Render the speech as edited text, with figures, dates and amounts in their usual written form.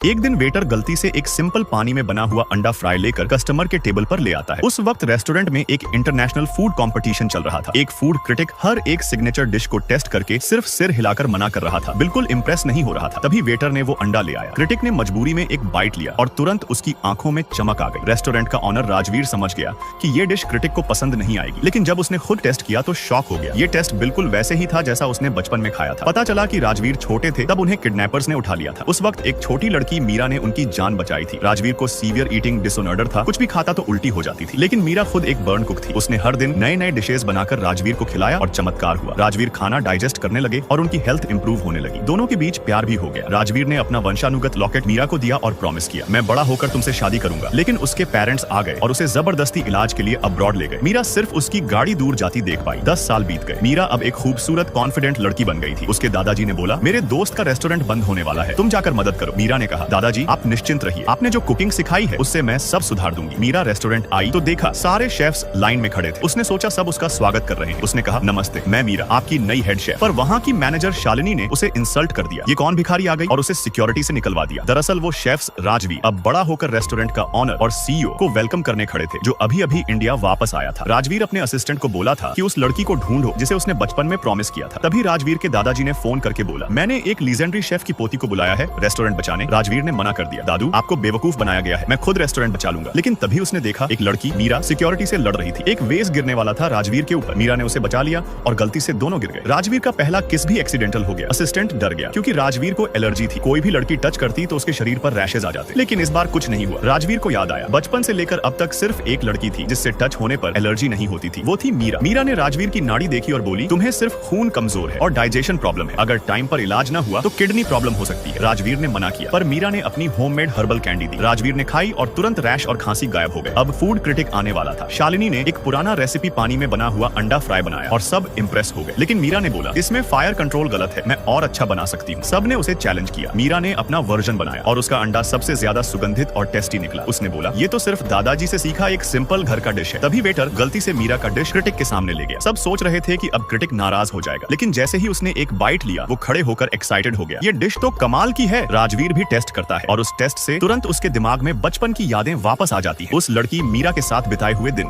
एक दिन वेटर गलती से एक सिंपल पानी में बना हुआ अंडा फ्राई लेकर कस्टमर के टेबल पर ले आता है। उस वक्त रेस्टोरेंट में एक इंटरनेशनल फूड कंपटीशन चल रहा था। एक फूड क्रिटिक हर एक सिग्नेचर डिश को टेस्ट करके सिर्फ सिर हिलाकर मना कर रहा था, बिल्कुल इंप्रेस नहीं हो रहा था। तभी वेटर ने वो अंडा ले आया। क्रिटिक ने मजबूरी में एक बाइट लिया और तुरंत उसकी आंखों में चमक आ गई। रेस्टोरेंट का ऑनर राजवीर समझ गया कि ये डिश क्रिटिक को पसंद नहीं आएगी, लेकिन जब उसने खुद टेस्ट किया तो शॉक हो गया। ये टेस्ट बिल्कुल वैसे ही था जैसा उसने बचपन में खाया था। पता चला कि राजवीर छोटे थे तब उन्हें किडनैपर्स ने उठा लिया था। उस वक्त एक छोटी लड़की मीरा ने उनकी जान बचाई थी। राजवीर को सीवियर ईटिंग डिसऑर्डर था, कुछ भी खाता तो उल्टी हो जाती थी, लेकिन मीरा खुद एक बर्न कुक थी। उसने हर दिन नए नए डिशेस बनाकर राजवीर को खिलाया और चमत्कार हुआ। राजवीर खाना डाइजेस्ट करने लगे और उनकी हेल्थ इंप्रूव होने लगी। दोनों के बीच प्यार भी हो गया। राजवीर ने अपना वंशानुगत लॉकेट मीरा को दिया और प्रॉमिस किया, मैं बड़ा होकर तुमसे शादी करूंगा। लेकिन उसके पेरेंट्स आ गए और उसे जबरदस्ती इलाज के लिए अब्रॉड ले गए। मीरा सिर्फ उसकी गाड़ी दूर जाती देख पाई। 10 साल बीत गए। मीरा अब एक खूबसूरत कॉन्फिडेंट लड़की बन गई थी। उसके दादाजी ने बोला, मेरे दोस्त का रेस्टोरेंट बंद होने वाला है, तुम जाकर मदद करो। मीरा ने कहा, दादाजी आप निश्चिंत रहिए, आपने जो कुकिंग सिखाई है उससे मैं सब सुधार दूंगी। मीरा रेस्टोरेंट आई तो देखा सारे शेफ्स लाइन में खड़े थे। उसने सोचा सब उसका स्वागत कर रहे हैं। उसने कहा, नमस्ते, मैं मीरा, आपकी नई हेड शेफ। पर वहाँ की मैनेजर शालिनी ने उसे इंसल्ट कर दिया। ये कौन भिखारी आ गई, और उसे सिक्योरिटी से निकलवा दिया। दरअसल वो शेफ्स राजवीर, अब बड़ा होकर रेस्टोरेंट का ऑनर और सीईओ को वेलकम करने खड़े थे, जो अभी अभी इंडिया वापस आया था। राजवीर अपने असिस्टेंट को बोला था कि उस लड़की को ढूंढो जिसे उसने बचपन में प्रॉमिस किया था। तभी राजवीर के दादाजी ने फोन करके बोला, मैंने एक लीजेंडरी शेफ की पोती को बुलाया है रेस्टोरेंट बचाने। राजवीर ने मना कर दिया, दादू आपको बेवकूफ बनाया गया है, मैं खुद रेस्टोरेंट बचा लूंगा। लेकिन तभी उसने देखा एक लड़की मीरा सिक्योरिटी से लड़ रही थी। एक वेस गिरने वाला था राजवीर के ऊपर। मीरा ने उसे बचा लिया और गलती से दोनों गिर गए। राजवीर का पहला किस भी एक्सीडेंटल हो गया। असिस्टेंट डर गया क्योंकि राजवीर को एलर्जी थी। कोई भी लड़की टच करती तो उसके शरीर पर रैशेज आ जाते, लेकिन इस बार कुछ नहीं हुआ। राजवीर को याद आया, बचपन से लेकर अब तक सिर्फ एक लड़की थी जिससे टच होने पर एलर्जी नहीं होती थी, वो थी मीरा। मीरा ने राजवीर की नाड़ी देखी और बोली, तुम्हें सिर्फ खून कमजोर है और डाइजेशन प्रॉब्लम है, अगर टाइम पर इलाज न हुआ तो किडनी प्रॉब्लम हो सकती है। राजवीर ने मना किया, पर मीरा ने अपनी होममेड हर्बल कैंडी दी। राजवीर ने खाई और तुरंत रैश और खांसी गायब हो गए। अब फूड क्रिटिक आने वाला था। शालिनी ने एक पुराना रेसिपी पानी में बना हुआ अंडा फ्राई बनाया और सब इंप्रेस हो गए। लेकिन मीरा ने बोला, इसमें फायर कंट्रोल गलत है, मैं और अच्छा बना सकती हूँ। सब ने उसे चैलेंज किया। मीरा ने अपना वर्जन बनाया और उसका अंडा सबसे ज्यादा सुगंधित और टेस्टी निकला। उसने बोला, ये तो सिर्फ दादाजी से सीखा एक सिंपल घर का डिश है। तभी वेटर गलती से मीरा का डिश क्रिटिक के सामने ले गया। सब सोच रहे थे कि अब क्रिटिक नाराज हो जाएगा, लेकिन जैसे ही उसने एक बाइट लिया वो खड़े होकर एक्साइटेड हो गया। ये डिश तो कमाल की है। राजवीर भी टेस्ट करता है और उस टेस्ट से तुरंत उसके दिमाग में बचपन की यादें वापस आ जाती है। उस लड़की मीरा के साथ बिताए हुए दिन।